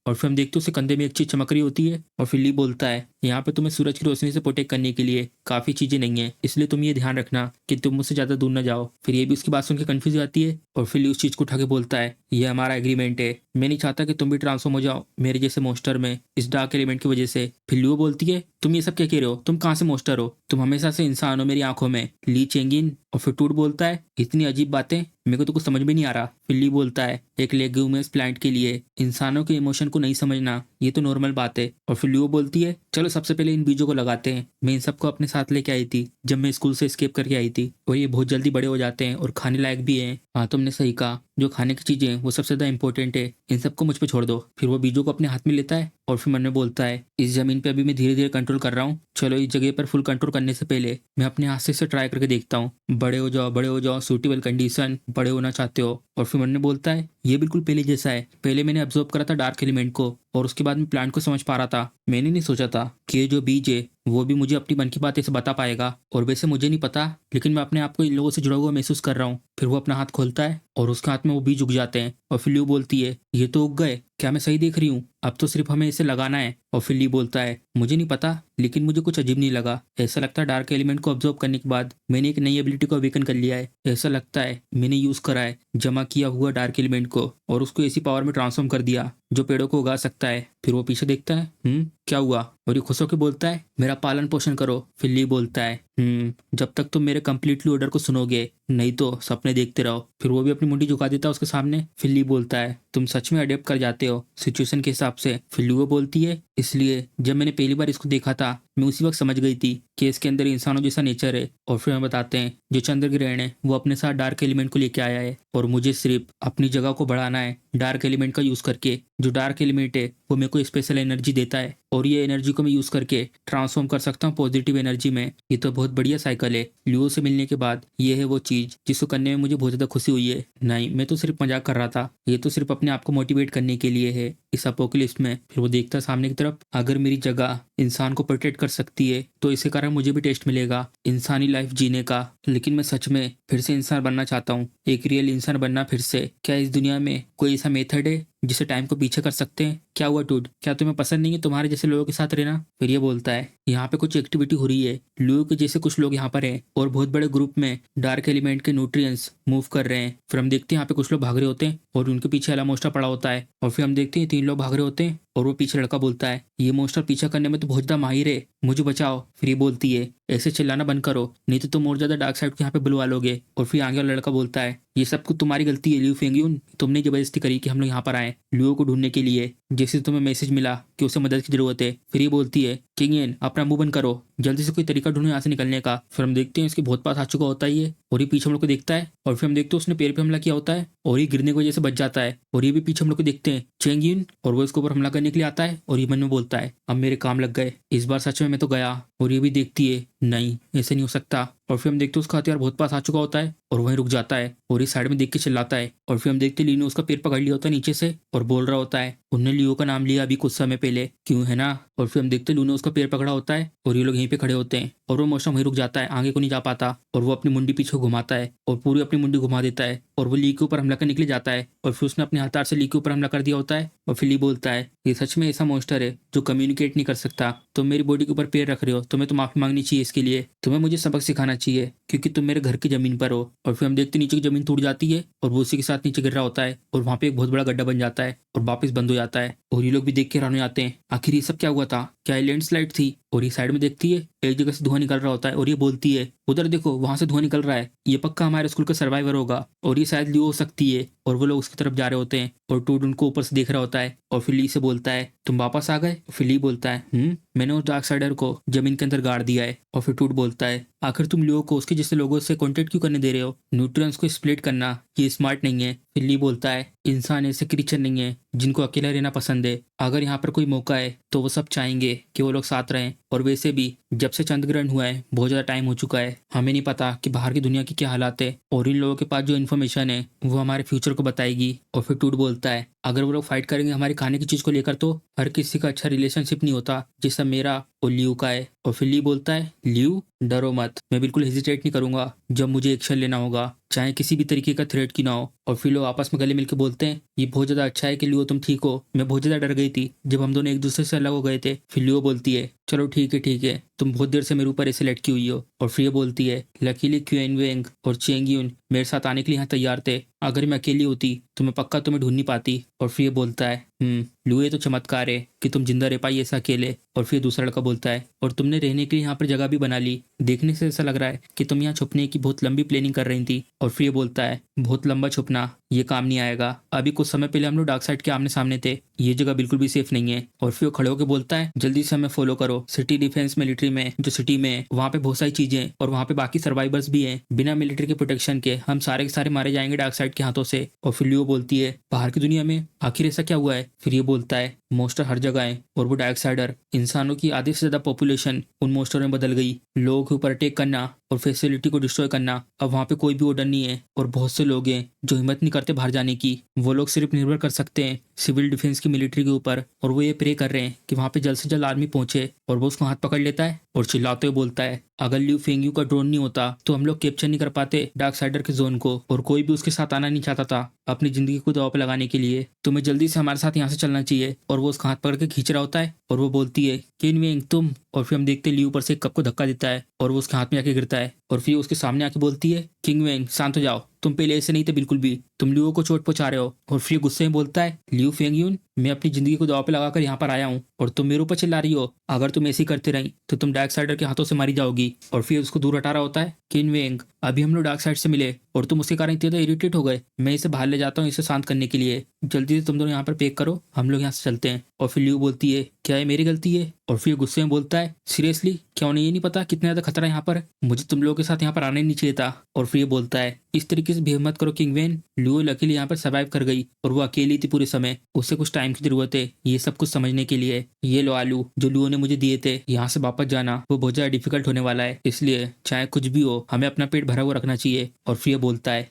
और फिर हम देखते हैं उसके कंधे में एक चीज चमक रही होती है और फिर ली बोलता है यहाँ पे तुम्हें सूरज की रोशनी से प्रोटेक्ट करने के लिए काफी चीजें नहीं है इसलिए तुम ये ध्यान रखना कि तुम मुझसे ज्यादा दूर न जाओ। फिर ये भी उसकी बात सुन के कंफ्यूज हो जाती है और फिर ली उस चीज को उठा के बोलता है ये हमारा एग्रीमेंट है, मैं नहीं चाहता कि तुम भी ट्रांसफॉर्म हो जाओ मेरे जैसे मोस्टर में इस डार्क एलिमेंट की वजह से। फिर लियो बोलती है तुम ये सब क्या कह रहे हो, तुम कहाँ से मोस्टर हो, तुम हमेशा से इंसान हो मेरी आंखों में, ली चेंगिन। और फिर टूट बोलता है इतनी अजीब बातें मेरे को तो कुछ समझ में नहीं आ रहा। फिर ली बोलता है एक लेग्यूमिनस प्लांट के लिए इंसानों के इमोशन को नहीं समझना ये तो नॉर्मल बात है। और फिर लियो बोलती है चलो सबसे पहले इन बीजों को लगाते हैं, मैं इन सबको अपने साथ लेके आई थी जब मैं स्कूल से एस्केप करके आई थी और ये बहुत जल्दी बड़े हो जाते हैं और खाने लायक भी हैं। हाँ तुमने सही कहा, जो खाने की चीजें हैं वो सबसे ज्यादा इंपॉर्टेंट है, इन सबको मुझ पे छोड़ दो। फिर वो बीजों को अपने हाथ में लेता है और फिर मन में बोलता है इस जमीन पे अभी मैं धीरे धीरे कंट्रोल कर रहा हूँ, चलो इस जगह पर फुल कंट्रोल करने से पहले मैं अपने हाथ से ट्राई करके देखता हूँ। बड़े हो जाओ सूटेबल कंडीशन, बड़े होना चाहते हो। और फिर मन में बोलता है ये बिल्कुल पहले जैसा है, पहले मैंने ऑब्जर्व करा था डार्क एलिमेंट को और उसके बाद मैं प्लांट को समझ पा रहा था, मैंने नहीं सोचा था कि ये जो बीज है वो भी मुझे अपनी मन की बात ऐसे बता पाएगा। और वैसे मुझे नहीं पता लेकिन मैं अपने आप को इन लोगों से जुड़ा हुआ महसूस कर रहा हूँ। फिर वो अपना हाथ खोलता है और उसके हाथ में वो बीज उग जाते हैं और फिर लियो बोलती है ये तो उग गए, क्या मैं सही देख रही हूँ, अब तो सिर्फ हमें इसे लगाना है। और फिर ली बोलता है मुझे नहीं पता लेकिन मुझे कुछ अजीब नहीं लगा, ऐसा लगता है डार्क एलिमेंट को ऑब्जर्व करने के बाद मैंने एक नई एबिलिटी को अवेकन कर लिया है, ऐसा लगता है मैंने यूज करा है जमा किया हुआ डार्क एलिमेंट को और उसको ऐसी पावर में ट्रांसफॉर्म कर दिया जो पेड़ों को उगा सकता है। फिर वो पीछे देखता है क्या हुआ और ये खुश होकर बोलता है मेरा पालन पोषण करो। फिर ली बोलता है जब तक तुम मेरे कंप्लीटली ऑर्डर को सुनोगे, नहीं तो सपने देखते रहो। फिर वो भी अपनी मुंडी झुका देता है उसके सामने। फिर ली बोलता है तुम सच में अडेप्ट कर जाते हो सिचुएशन के हिसाब से। फिर वो बोलती है इसलिए जब मैंने पहली बार इसको देखा था मैं उसी वक्त समझ गई थी कि इसके अंदर इंसानों जैसा नेचर है। और फिर हम बताते हैं जो चंद्र ग्रहण है वो अपने साथ डार्क एलिमेंट को लेके आया है और मुझे सिर्फ अपनी जगह को बढ़ाना है डार्क एलिमेंट का यूज करके। जो डार्क एलिमेंट है वो मेरे को स्पेशल एनर्जी देता है और ये एनर्जी को मैं यूज करके ट्रांसफॉर्म कर सकता हूँ पॉजिटिव एनर्जी में। ये तो बहुत बढ़िया साइकिल है। लियो से मिलने के बाद ये है वो चीज जिसको करने में मुझे बहुत ज्यादा खुशी हुई है। नहीं मैं तो सिर्फ मजाक कर रहा था, ये तो सिर्फ अपने आप को मोटिवेट करने के लिए है इस अपोकलिप्स में। फिर वो देखता सामने की तरफ, अगर मेरी जगह इंसान को प्रोटेक्ट कर सकती है तो इसके कारण मुझे भी टेस्ट मिलेगा इंसानी लाइफ जीने का। लेकिन मैं सच में फिर से इंसान बनना चाहता हूँ, एक रियल इंसान बनना फिर से। क्या इस दुनिया में कोई ऐसा मेथड है जिसे टाइम को पीछे कर सकते हैं? क्या हुआ टूड, क्या तुम्हें पसंद नहीं है तुम्हारे जैसे लोगों के साथ रहना? फिर ये बोलता है यहाँ पे कुछ एक्टिविटी हो रही है, लुयो के जैसे कुछ लोग यहाँ पर हैं और बहुत बड़े ग्रुप में डार्क एलिमेंट के न्यूट्रिएंट्स मूव कर रहे हैं। फिर हम देखते हैं यहाँ पे कुछ लोग भाग रहे होते हैं और उनके पीछे अला मोस्टर पड़ा होता है। और फिर हम देखते हैं 3 लोग भाग रहे होते हैं और वो पीछे लड़का बोलता है ये मोस्टर पीछा करने में तो बहुत ज्यादा माहिर है, मुझे बचाओ। फिर ये बोलती है ऐसे चिल्लाना बंद करो नहीं तो तुम और ज्यादा डार्क साइड को यहाँ पे बुलवा लोगे। और फिर आगे वाला लड़का बोलता है ये सब कुछ तुम्हारी गलती है लियो फेंगयून, तुमने जबरदस्ती करी कि हम लोग यहाँ पर आए लियो को ढूंढने के लिए, जैसे तुम्हें मैसेज मिला कि उसे मदद की जरूरत है। फिर ये बोलती है किंगयन अपना मुंह बंद करो, जल्दी से कोई तरीका ढूंढो यहाँ से निकलने का। फिर हम देखते हैं इसके बहुत पास आ चुका होता है ये और ये पीछे हम लोग को देखता है और फिर हम देखते हैं उसने पैर पे हमला किया होता है और ये गिरने की वजह से बच जाता है। और ये भी पीछे हम लोग को देखते हैं चेंगयन और वो इसके ऊपर हमला करने के लिए आता है और ये मन में बोलता है अब मेरे काम लग गए, इस बार सच में मैं तो गया। और ये भी देखती है नहीं ऐसे नहीं हो सकता। और फिर हम देखते हैं उसका हथियार बहुत पास आ चुका होता है और वहीं रुक जाता है और इस साइड में देख के चिल्लाता है। और फिर हम देखते हैं ली ने उसका पैर पकड़ लिया होता है नीचे से और बोल रहा होता है उनने लियो का नाम लिया अभी कुछ समय पहले, क्यों है ना। और फिर हम देखते हैं लू ने उसका पैर पकड़ा होता है और ये लोग यहीं पे खड़े होते हैं और वो मौसम वहीं रुक जाता है, आगे को नहीं जा पाता और वो अपनी मुंडी पीछे घुमाता है और पूरी अपनी मुंडी घुमा देता है और वो ली के ऊपर हमला करने के लिए जाता है और फिर उसने अपने हथियार से ली के ऊपर हमला कर दिया होता है। और फिर ली बोलता है ये सच में ऐसा मॉन्स्टर है जो कम्युनिकेट नहीं कर सकता, तुम मेरी बॉडी के ऊपर पैर रख रहे हो, तुम्हें तो माफी मांगनी चाहिए इसके लिए, तुम्हें मुझे सबक सिखाना चाहिए क्योंकि तुम मेरे घर की जमीन पर हो। और फिर हम देखते नीचे की जमीन टूट जाती है और वो उसी के साथ नीचे गिर रहा होता है और वहाँ पे एक बहुत बड़ा गड्ढा बन जाता है और वापस बंद हो जाता है। और ये लोग भी देख के हैरान हो जाते हैं, आखिर ये सब क्या हुआ था, क्या लैंडस्लाइड थी। और ये साइड में देखती है एक जगह से धुआं निकल रहा होता है और ये बोलती है उधर देखो वहां से धुआं निकल रहा है, ये पक्का हमारे स्कूल का सर्वाइवर होगा और ये शायद ली हो सकती है। और वो लोग उसकी तरफ जा रहे होते हैं और टूड उनको ऊपर से देख रहा होता है और फिर ली से बोलता है तुम वापस आ गए। फिर ली बोलता है मैंने उस डार्क साइडर को जमीन के अंदर गाड़ दिया है। और फिर टूड बोलता है आखिर तुम लियो को उसके जैसे लोगों से कॉन्टेक्ट क्यों करने दे रहे हो, न्यूट्रॉन्स को स्प्लिट करना ये स्मार्ट नहीं है। फिर ली बोलता है इंसान ऐसे क्रीचर नहीं है जिनको अकेला रहना पसंद है, अगर यहाँ पर कोई मौका है तो वो सब चाहेंगे कि वो लोग साथ रहें। और वैसे भी जब से चंद्र ग्रहण हुआ है बहुत ज़्यादा टाइम हो चुका है, हमें नहीं पता कि बाहर की दुनिया की क्या हालात है और इन लोगों के पास जो इन्फॉर्मेशन है वो हमारे फ्यूचर को बताएगी। और फिर टूट बोलता है अगर वो लोग फाइट करेंगे हमारी खाने की चीज़ को लेकर तो हर किसी का अच्छा रिलेशनशिप नहीं होता जैसा मेरा और लियू का है। और फिर ली बोलता है लियू डरो मत, मैं बिल्कुल हेजिटेट नहीं करूंगा जब मुझे एक्शन लेना होगा, चाहे किसी भी तरीके का थ्रेट की ना हो। और फिर लोग आपस में गले मिलकर बोलते हैं ये बहुत ज्यादा अच्छा है कि लियो तुम ठीक हो, मैं बहुत ज्यादा डर गई थी जब हम दोनों एक दूसरे से अलग हो गए थे। फिर लियो बोलती है चलो ठीक है तुम बहुत देर से मेरे ऊपर ऐसे लटकी हुई हो। और फिर ये बोलती है लकीली क्यूएन वेंग और चेंग यून मेरे साथ आने के लिए यहाँ तैयार थे, अगर मैं अकेली होती तो मैं पक्का तुम्हें ढूंढ नहीं पाती। और फिर ये बोलता है लियो ये तो चमत्कार है कि तुम जिंदा रह पाई ऐसा अकेले। और फिर दूसरा लड़का बोलता है और तुमने रहने के लिए यहाँ पर जगह भी बना ली, देखने से ऐसा लग रहा है कि तुम यहाँ छुपने की बहुत लंबी प्लानिंग कर रही थी। और फिर ये बोलता है बहुत लंबा छुपना ये काम नहीं आएगा, अभी कुछ समय पहले हम लोग डार्क साइड के आमने सामने थे, ये जगह बिल्कुल भी सेफ नहीं है। और फिर वो खड़े होकर बोलता है जल्दी से हमें फॉलो करो, सिटी डिफेंस मिलिट्री में जो सिटी में वहाँ पे बहुत सारी चीजें और वहाँ पे बाकी सर्वाइवर्स भी हैं, बिना मिलिट्री के प्रोटेक्शन के हम सारे के सारे मारे जाएंगे डार्क साइड के हाथों से। और फिर लियो बोलती है बाहर की दुनिया में आखिर ऐसा क्या हुआ है। फिर ये बोलता है मोस्टर हर जगह है और वो डार्क साइडर इंसानों की आधे से ज्यादा पॉपुलेशन उन मोस्टर में बदल गई, लोगों के ऊपर अटैक करना और फैसिलिटी को डिस्ट्रॉय करना, अब वहाँ पे कोई भी ऑर्डर नहीं है और बहुत से लोग हैं जो हिम्मत नहीं करते बाहर जाने की, वो लोग सिर्फ निर्भर कर सकते हैं सिविल डिफेंस की मिलिट्री के ऊपर। और वो ये प्रे कर रहे हैं कि वहाँ पे जल्द से जल्द आर्मी पहुंचे। और वो उसको हाथ पकड़ लेता है और चिल्लाते हुए बोलता है अगर लियू फेंगयू का ड्रोन नहीं होता तो हम लोग कैप्चर नहीं कर पाते डार्क साइडर के जोन को और कोई भी उसके साथ आना नहीं चाहता था अपनी जिंदगी को दांव पे लगाने के लिए, तुम्हें जल्दी से हमारे साथ यहाँ से चलना चाहिए। और वो उसका हाथ पकड़ के खींच रहा होता है और वो बोलती है किन वेंग तुम। और फिर हम देखते हैं लियू ऊपर से एक कप को धक्का देता है और वो उसके हाथ में आके गिरता है। और फिर उसके सामने आके बोलती है किंग वेंग शांत हो जाओ, तुम पहले ऐसे नहीं थे बिल्कुल भी, तुम लियो को चोट पहुंचा रहे हो। और फिर गुस्से में बोलता है लियू फेंगयून मैं अपनी जिंदगी को दांव पे लगाकर यहाँ पर आया हूँ और तुम मेरे ऊपर चिल्ला रही हो, अगर तुम ऐसे ही करते रही तो तुम डार्क साइडर के हाथों से मारी जाओगी। और फिर उसको दूर हटा रहा होता है किन वेंग अभी हम लोग डार्क साइड से मिले और तुम उसके कारण इतने इरिटेट हो गए, मैं इसे बाहर ले जाता हूँ इसे शांत करने के लिए, जल्दी से तुम दोनों यहाँ पर पैक करो हम लोग यहाँ से चलते हैं। और फिर लियू बोलती है क्या ये मेरी गलती है। और फिर गुस्से में बोलता है सीरियसली क्या उन्हें ये नहीं पता कितना ज्यादा खतरा है यहाँ पर, मुझे तुम लोगों के साथ यहाँ पर आने नहीं चाहिए था। और फिर ये बोलता है इस तरीके से बिहेव मत करो किंग वेन, लियो लकीली यहाँ पर सर्वाइव कर गई और वो अकेली थी पूरे समय, उसे कुछ टाइम की जरूरत है ये सब कुछ समझने के लिए। ये लो आलू जो लियो ने मुझे दिए थे, यहाँ से वापस जाना वो बहुत ज्यादा डिफिकल्ट होने वाला है, इसलिए चाहे कुछ भी हो हमें अपना पेट भरा हुआ रखना चाहिए। और फिर ये बोलता है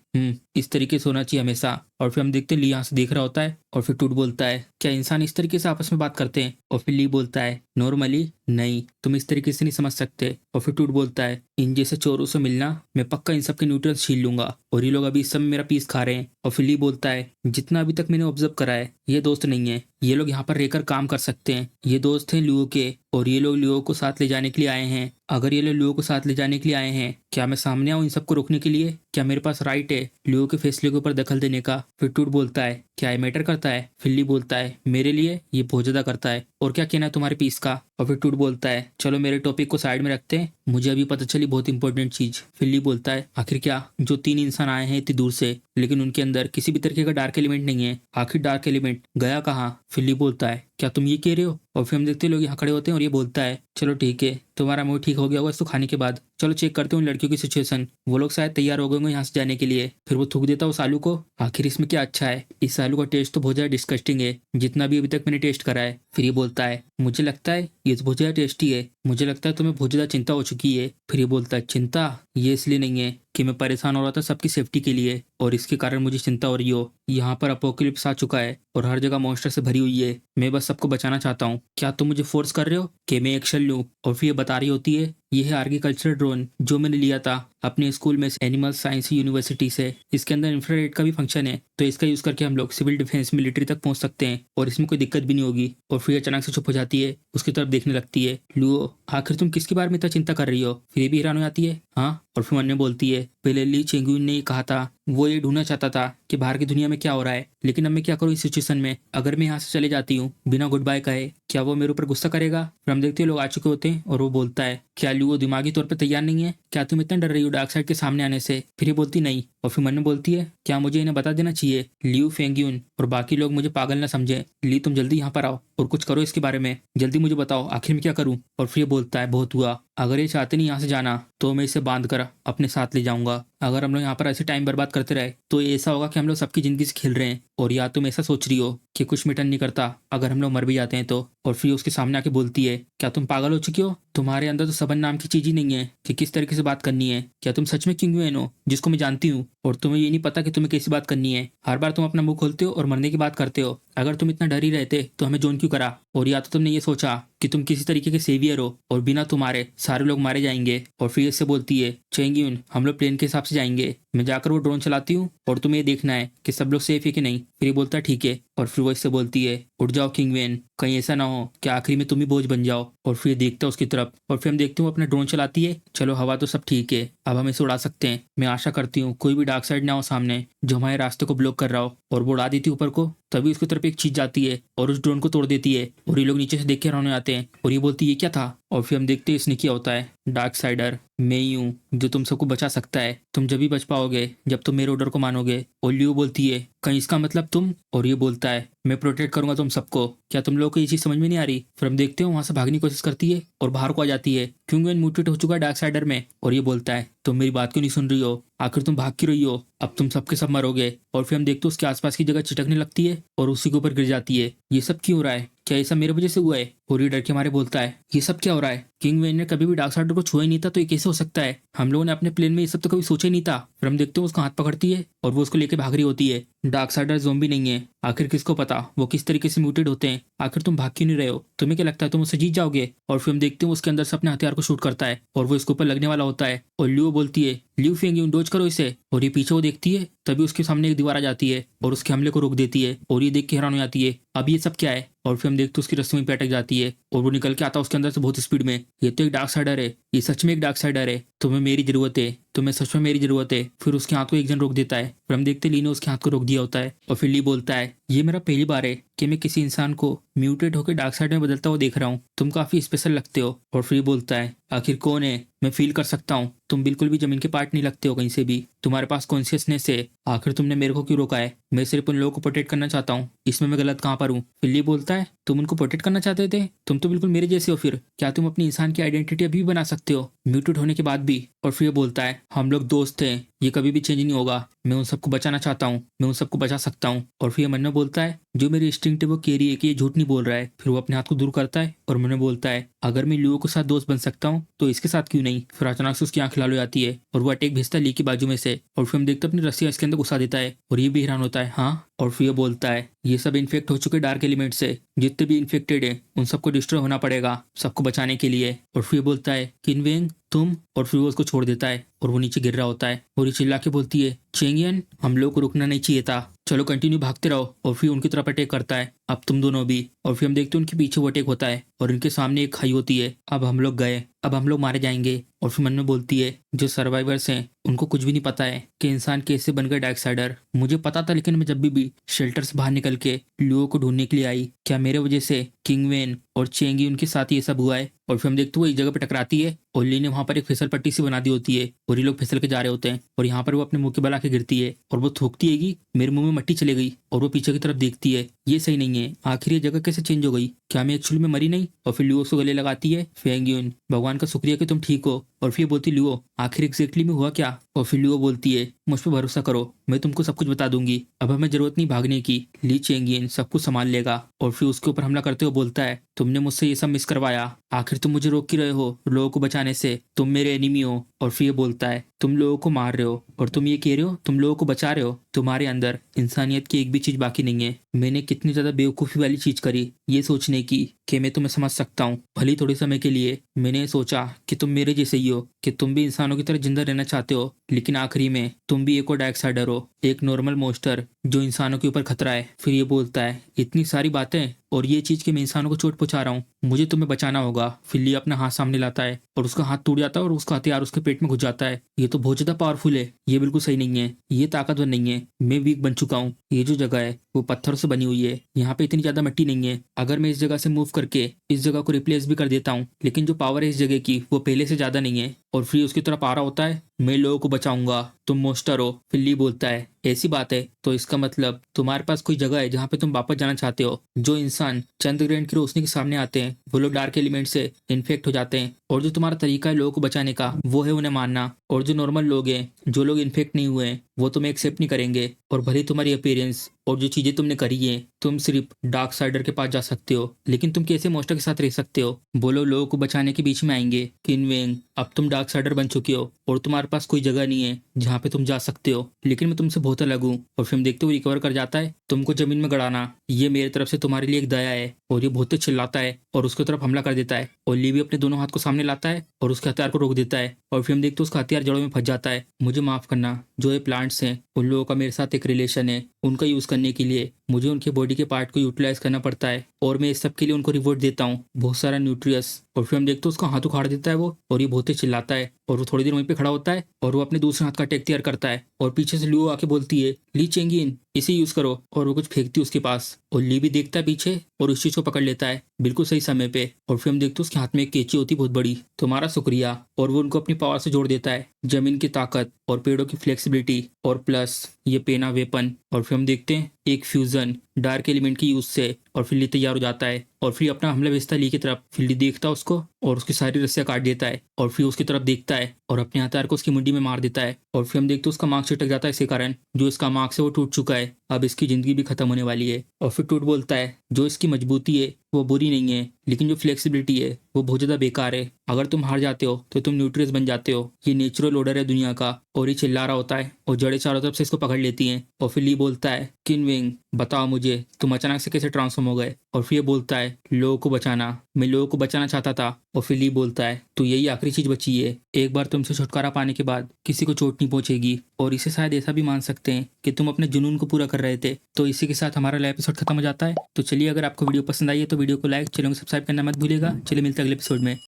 इस तरीके से होना चाहिए हमेशा। और फिर हम देखते हैं ली यहाँ से देख रहा होता है और फिर टूट बोलता है क्या इंसान इस तरीके से आपस में बात करते हैं। और फिर ली बोलता है नॉर्मली नहीं, तुम इस तरीके से नहीं समझ सकते। और फिर टूट बोलता है इन जैसे चोरों से मिलना मैं पक्का इन सब के न्यूट्रंस छीन लूंगा और ये लोग अभी इस समय मेरा पीस खा रहे हैं। और फिर ली बोलता है जितना अभी तक मैंने ऑब्जर्व करा है ये दोस्त नहीं है, ये लोग यहाँ पर रहकर काम कर सकते हैं, ये दोस्त हैं लियो के और ये लोग लियो को साथ ले जाने के लिए आए हैं। अगर ये लोग लियो को साथ ले जाने के लिए आए हैं क्या मैं सामने आऊँ इन सबको रोकने के लिए, क्या मेरे पास राइट है लियो के फैसले के ऊपर दखल देने का। फिर टूट बोलता है क्या ये मैटर करता है। फिर ली बोलता है मेरे लिए ये बहुत ज्यादा करता है, और क्या कहना है तुम्हारे पीस का। और फिर टूट बोलता है चलो मेरे टॉपिक को साइड में रखते हैं, मुझे अभी पता चली बहुत इंपॉर्टेंट चीज। फिर ली बोलता है आखिर क्या, जो 3 इंसान आए हैं इतनी दूर से लेकिन उनके अंदर किसी भी तरीके का डार्क एलिमेंट नहीं है, आखिर डार्क एलिमेंट गया कहाँ। फिर ली बोलता है क्या तुम ये कह रहे हो। और फिर हम देखते हैं लोग यहाँ खड़े होते हैं और ये बोलता है चलो ठीक है तुम्हारा मूड ठीक हो गया होगा इसको खाने के बाद, चलो चेक करते हैं उन लड़कियों की सिचुएशन, वो लोग शायद तैयार हो गए होंगे यहाँ से जाने के लिए। फिर वो थूक देता है उस आलू को, आखिर इसमें क्या अच्छा है, इस आलू का टेस्ट तो बहुत ज्यादा डिस्कस्टिंग है जितना भी अभी तक मैंने टेस्ट करा है। फिर ये बोलता है मुझे लगता है ये तो बहुत ज्यादा टेस्टी है, मुझे लगता है तुम्हें बहुत ज्यादा चिंता हो चुकी है। फिर ये बोलता है चिंता ये इसलिए नहीं है कि मैं परेशान हो रहा था सबकी सेफ्टी के लिए और इसके कारण मुझे चिंता हो रही हो, यहाँ पर अपोकलिप्स आ चुका है और हर जगह मॉन्स्टर से भरी हुई है, मैं बस सबको बचाना चाहता हूँ, क्या तुम मुझे फोर्स कर रहे हो कि मैं एक्शन लूँ। और फिर ये बता रही होती है ये है आर्किकल्चर ड्रोन जो मैंने लिया था अपने स्कूल में एनिमल साइंस यूनिवर्सिटी से, इसके अंदर इंफ्रारेड का भी फंक्शन है तो इसका यूज करके हम लोग सिविल डिफेंस मिलिट्री तक पहुंच सकते हैं और इसमें कोई दिक्कत भी नहीं होगी। और फिर अचानक से चुप हो जाती है, उसकी तरफ देखने लगती है लुओ आखिर तुम किसके बारे में इतना चिंता कर रही हो। फिर भी हैरान हो जाती है हाँ। और फिर मन बोलती है पहले ली चेंगुन ने कहा था वो ये ढूंढना चाहता था कि बाहर की दुनिया में क्या हो रहा है, लेकिन अब मैं क्या करूँ इस सिचुएशन में। अगर मैं यहाँ से चले जाती हूँ बिना गुड बाय कहे, क्या वो मेरे ऊपर गुस्सा करेगा। फिर हम देखते हैं लोग आ चुके होते हैं और वो बोलता है, क्या लियो वो दिमागी तौर पर तैयार नहीं है, क्या तुम इतना डर रही हो डार्क साइड के सामने आने से। फिर ये बोलती नहीं, और फिर मन में बोलती है, क्या मुझे इन्हें बता देना चाहिए, लियू फेंग्यून और बाकी लोग मुझे पागल ना समझे। ली तुम जल्दी यहाँ पर आओ और कुछ करो इसके बारे में, जल्दी मुझे बताओ आखिर में क्या करूँ। और फिर ये बोलता है, बहुत हुआ, अगर ये चाहते नहीं यहाँ से जाना तो मैं इसे बांध कर अपने साथ ले जाऊंगा। अगर हम लोग यहाँ पर ऐसे टाइम बर्बाद करते रहे तो ये ऐसा होगा कि हम लोग सबकी जिंदगी से खेल रहे हैं। और या तुम ऐसा सोच रही हो कि कुछ मिटन नहीं करता अगर हम लोग मर भी जाते हैं तो। और फिर उसके सामने आके बोलती है, क्या तुम पागल हो चुकी हो, तुम्हारे अंदर तो सबन नाम की चीज ही नहीं है कि किस तरीके से बात करनी है। क्या तुम सच में किंग वेन हो जिसको मैं जानती हूँ, और तुम्हें ये नहीं पता कि तुम्हें कैसी बात करनी है। हर बार तुम अपना मुंह खोलते हो और मरने की बात करते हो। अगर तुम इतना डर ही रहते तो हमें जोन क्यों करा। और या तो तुमने ये सोचा कि तुम किसी तरीके के सेवियर हो और बिना तुम्हारे सारे लोग मारे जाएंगे। और फिर इससे बोलती है, चेंग्यून हम लोग प्लेन के हिसाब से जाएंगे, मैं जाकर वो ड्रोन चलाती हूँ और तुम्हें ये देखना है कि सब लोग सेफ है कि नहीं। फिर ये बोलता है ठीक है। और फिर वो इससे बोलती है, उठ जाओ किंगवेन, कहीं ऐसा ना हो कि आखिरी में तुम ही बोझ बन जाओ। और फिर देखता है उसकी तरफ और फिर हम देखते हैं वो अपना ड्रोन चलाती है। चलो हवा तो सब ठीक है, अब हम इसे उड़ा सकते हैं। मैं आशा करती हूँ कोई भी डार्क साइड ना हो सामने जो हमारे रास्ते को ब्लॉक कर रहा हो। और वो उड़ा देती है ऊपर को। तभी उसकी तरफ एक चीज जाती है और उस ड्रोन को तोड़ देती है। और ये लोग नीचे से देख के हैरान हो जाते हैं और ये बोलती है, ये क्या था। और फिर हम देखते हैं इसने क्या होता है, डार्क साइडर मैं ही हूँ जो तुम सबको बचा सकता है। तुम जब भी बच पाओगे जब तुम मेरे ऑर्डर को मानोगे। और लियो बोलती है, कहीं इसका मतलब तुम। और ये बोलता है, मैं प्रोटेक्ट करूंगा तुम सबको। क्या तुम लोगों को ये चीज समझ में नहीं आ रही। फिर हम देखते हैं वहां से भागने की कोशिश करती है और बाहर को आ जाती है क्योंकि वो म्यूटेट हो चुका है डार्क साइडर में। और ये बोलता है, तुम मेरी बात क्यों नहीं सुन रही हो, आखिर तुम भाग क्यों रही हो, अब तुम सबके सब मरोगे। और फिर हम देखते हैं उसके आसपास की जगह चिटकने लगती है और उसी के ऊपर गिर जाती है। ये सब क्यों हो रहा है, क्या ये सब मेरे वजह से हुआ है। और ये डर के मारे बोलता है, ये सब क्या हो रहा है, किंग वेन ने कभी भी डार्क साइडर को छुआ ही नहीं था तो ये कैसे हो सकता है। हम लोगों ने अपने प्लेन में ये सब तो कभी सोचा ही नहीं था। फिर हम देखते हैं उसका हाथ पकड़ती है और वो उसको लेके भाग रही होती है। डार्क साइडर ज़ॉम्बी नहीं है, आखिर किसको पता वो किस तरीके से म्यूटेड होते हैं। आखिर तुम भाग क्यों नहीं रहे हो, तुम्हें क्या लगता है तुम उससे जीत जाओगे। और फिर हम देखते हैं उसके अंदर से अपने हथियार को शूट करता है और वो इसके ऊपर लगने वाला होता है। और लियो बोलती है, लियो फेंग डोज करो इसे। और ये पीछे वो देखती है तभी उसके सामने एक दीवार आ जाती है और उसके हमले को रोक देती है। और ये देख के हैरान हो जाती है, अब ये सब क्या है। और फिर हम देखते हैं उसकी रस्सी में अटक जाती है और वो निकल के आता है उसके अंदर से बहुत स्पीड में। ये तो एक डार्क साइडर है, ये सच में एक डार्क साइडर है, तुम्हें मेरी जरूरत है, तुम्हें सच में मेरी जरूरत है। फिर उसके हाथ को एक जन रोक देता है। फिर हम देखते ली ने उसके हाथ को रोक दिया होता है। और फिर ली बोलता है, ये मेरा पहली बार है कि मैं किसी इंसान को म्यूटेट होकर डार्क साइड में बदलता हुआ देख रहा हूँ, तुम काफी स्पेशल लगते हो। और फिर बोलता है, आखिर कौन है, मैं फील कर सकता हूँ तुम बिल्कुल भी जमीन के पार्ट नहीं लगते हो कहीं से भी, तुम्हारे पास कॉन्शियसनेस है। आखिर तुमने मेरे को क्यों रोका है, मैं सिर्फ उन लोगों को प्रोटेक्ट करना चाहता हूँ, इसमें मैं गलत कहाँ पर हूँ। फिर बोलता है, तुम उनको प्रोटेक्ट करना चाहते थे, तुम तो बिल्कुल मेरे जैसे हो, फिर क्या तुम अपनी इंसान की आइडेंटिटी अभी भी बना सकते हो म्यूटेट होने के बाद भी। और फिर बोलता है, हम लोग दोस्त हैं, ये कभी भी चेंज नहीं होगा, मैं उन सबको बचाना चाहता हूँ, मैं उन सबको बचा सकता हूँ। और फिर मन में बोलता है, जो मेरी इंस्टिंक्ट है वो कह रही है कि ये झूठ नहीं बोल रहा है। फिर वो अपने हाथ को दूर करता है और मन में बोलता है, अगर मैं लियो के साथ दोस्त बन सकता हूँ तो इसके साथ क्यों नहीं। फिर अचानक से उसकी आंख लाल हो जाती है और वो अटैक भेजता है ली की बाजू में से। और फिर हम देखते हैं अपनी रस्सियां इसके अंदर घुसा देता है और ये भी हैरान होता है, हाँ। और फिर ये बोलता है, ये सब इन्फेक्ट हो चुके डार्क एलिमेंट से, जितने भी इन्फेक्टेड है उन सबको डिस्ट्रॉय होना पड़ेगा सबको बचाने के लिए। और फिर बोलता है, किनवेंग तुम। और फिर वो उसको छोड़ देता है और वो नीचे गिर रहा होता है। और ये चिल्ला के बोलती है, चेंगियन हम लोग को रुकना नहीं चाहिए था, चलो कंटिन्यू भागते रहो। और फिर उनकी तरफ अटैक करता है, अब तुम दोनों भी। और फिर हम देखते हैं उनके पीछे वो अटैक होता है और इनके सामने एक खाई होती है, अब हम लोग गए, अब हम लोग मारे जाएंगे। और फिर मन में बोलती है, जो सर्वाइवर्स हैं उनको कुछ भी नहीं पता है कि इंसान कैसे बन गए डार्क साइडर। मुझे पता था, लेकिन मैं जब भी शेल्टर से बाहर निकल के लियो को ढूंढने के लिए आई, क्या मेरे वजह से किंगवेन और चेंगी उनके साथ ये सब हुआ है। और फिर हम देखते वो एक जगह पे टकराती है और ली ने वहां पर एक फिसल पट्टी सी बना दी होती है और ये लोग फिसल के जा रहे होते हैं। और यहाँ पर वो अपने मुंह के बल आके गिरती है और वो थूकती है कि मेरे मुंह में मट्टी चली गई। और वो पीछे की तरफ देखती है, ये सही नहीं है, आखिर ये जगह कैसे चेंज हो गई, क्या मैं एक्चुअली में मरी नहीं। और फिर लियो उसको गले लगाती है, फेंग्यून भगवान का शुक्रिया कि तुम ठीक हो। और फिर बोलती, लियो आखिर एग्जैक्टली में हुआ क्या। और फिर लियो बोलती है, मुझ पर भरोसा करो, मैं तुमको सब कुछ बता दूंगी, अब हमें जरूरत नहीं भागने की, ली चेंगियन सब कुछ संभाल लेगा। और फिर उसके ऊपर हमला करते हुए बोलता है, तुमने मुझसे ये सब मिस करवाया, आखिर तुम मुझे रोक ही रहे हो लोगों को बचाने से, तुम मेरे एनिमी हो। और फिर ये बोलता है, तुम लोगों को मार रहे हो और तुम ये कह रहे हो तुम लोगों को बचा रहे हो, तुम्हारे अंदर इंसानियत की एक भी चीज बाकी नहीं है। मैंने कितनी ज्यादा बेवकूफी वाली चीज करी ये सोचने की कि मैं तुम्हें समझ सकता हूँ, भली थोड़े समय के लिए मैंने सोचा कि तुम मेरे जैसे ही हो, कि तुम भी इंसानों की तरह जिंदा रहना चाहते हो, लेकिन आखिरी में तुम भी एक और डार्क साइडर हो, एक नॉर्मल मोस्टर जो इंसानों के ऊपर खतरा है। फिर ये बोलता है, इतनी सारी बातें और ये चीज़ कि मैं इंसानों को चोट पहुंचा रहा हूँ, मुझे तुम्हें बचाना होगा। फिर ली अपना हाथ सामने लाता है और उसका हाथ टूट जाता है और उसका हथियार उसके पेट में घुस जाता है। ये तो बहुत ज़्यादा पावरफुल है, ये बिल्कुल सही नहीं है, ये ताकतवर नहीं है, मैं वीक बन चुका हूँ। ये जो जगह है वो पत्थरों से बनी हुई है, यहाँ पे इतनी ज़्यादा मिट्टी नहीं है। अगर मैं इस जगह से मूव करके इस जगह को रिप्लेस भी कर देता हूँ, लेकिन जो पावर है इस जगह की वो पहले से ज़्यादा नहीं है। और फिर उसकी तरफ आ रहा होता है, मैं लोगों को बचाऊंगा, तुम मोस्टर हो। फिल्ली बोलता है, ऐसी बात है तो इसका मतलब तुम्हारे पास कोई जगह है जहाँ पे तुम वापस जाना चाहते हो। जो इंसान चंद्र ग्रहण की रोशनी के सामने आते हैं वो लोग डार्क एलिमेंट से इन्फेक्ट हो जाते हैं, और जो तुम्हारा तरीका है लोगों को बचाने का वो है उन्हें मारना। और जो नॉर्मल लोग हैं, जो लोग इन्फेक्ट नहीं हुए हैं, वो तुम्हें एक्सेप्ट नहीं करेंगे। और भले तुम्हारी अपीयरेंस और जो चीजें तुमने करी है, तुम सिर्फ डार्क साइडर के पास जा सकते हो, लेकिन तुम कैसे मोस्टर के साथ रह सकते हो? बोलो लोगों को बचाने के बीच में आएंगे। किनवेंग, अब तुम डार्क साइडर बन चुके हो और तुम्हारे पास कोई जगह नहीं है जहाँ पे तुम जा सकते हो, लेकिन मैं तुमसे बहुत अलग हूँ। और फिल्म देखते हुए रिकवर कर जाता है, तुमको जमीन में गड़ाना ये मेरी तरफ से तुम्हारे लिए एक दया है। और ये बहुत चिल्लाता है और उसकी तरफ हमला कर देता है। और ली भी अपने दोनों हाथ को सामने लाता है और उसके हथियार को रोक देता है। और फिल्म देखते उसका हथियार जड़ों में फंस जाता है। मुझे माफ करना, जो ये प्लांट्स हैं उन लोगों का मेरे साथ एक रिलेशन है, उनका यूज करने के लिए मुझे उनके बॉडी के पार्ट को यूटिलाइज करना पड़ता है, और मैं इस सब के लिए उनको रिवॉर्ड देता हूँ, बहुत सारा न्यूट्रियस। और फिर हम देखते हैं उसका हाथ उखाड़ देता है वो, और ये बहुत ही चिल्लाता है। और वो थोड़ी देर वहीं पे खड़ा होता है और वो अपने दूसरे हाथ का अटैक तैयार करता है। और पीछे से लू आके बोलती है, ली चेंगिन इसे यूज करो। और वो कुछ फेंकती है उसके पास, और ली भी देखता है पीछे और उस चीज को पकड़ लेता है बिल्कुल सही समय पे। और फिर हम देखते हैं उसके हाथ में एक कैंची होती बहुत बड़ी। तुम्हारा शुक्रिया। और वो उनको अपनी पावर से जोड़ देता है, जमीन की ताकत और पेड़ों की फ्लेक्सिबिलिटी और प्लस ये पेना वेपन। और फिर हम देखते हैं एक फ्यूजन डार्क एलिमेंट की यूज से, और फिर ली तैयार हो जाता है और फिर अपना हमला भेजता है ली की तरफ। फिर ली देखता है उसको और उसकी सारी रस्सियां काट देता है, और फिर उसकी तरफ देखता है और अपने हथियार को उसकी मुंडी में मार देता है। और फिर हम देखते हैं उसका मार्क्स छिटक जाता है, इसी कारण जो इसका मार्क्स है वो टूट चुका है, अब इसकी जिंदगी भी खत्म होने वाली है। और फिर टूट बोलता है, जो इसकी मजबूती है वो बुरी नहीं है, लेकिन जो फ्लेक्सिबिलिटी है वो बहुत ज्यादा बेकार है। अगर तुम हार जाते हो तो तुम न्यूट्रियस बन जाते हो, ये नेचुरल ऑर्डर है दुनिया का। और ये चिल्ला रहा होता है और जड़ें चारों तरफ से इसको पकड़ लेती हैं। और फिर ली बोलता है, किनविंग बताओ मुझे तुम अचानक से कैसे ट्रांसफॉर्म हो गए? और फिर ये बोलता है, लोगों को बचाना, मैं लोगों को बचाना चाहता था। और फिर ली बोलता है, तो यही आखिरी चीज बची है, एक बार तुमसे छुटकारा पाने के बाद किसी को चोट नहीं पहुंचेगी। और इसे शायद ऐसा भी मान सकते हैं कि तुम अपने जुनून को पूरा कर रहे थे। तो इसी के साथ हमारा एपिसोड खत्म हो जाता है। तो चलिए, अगर आपको वीडियो पसंद आई है तो वीडियो को लाइक, चैनल को सब्सक्राइब करना मत भूलिएगा। चलिए मिलते हैं अगले एपिसोड में।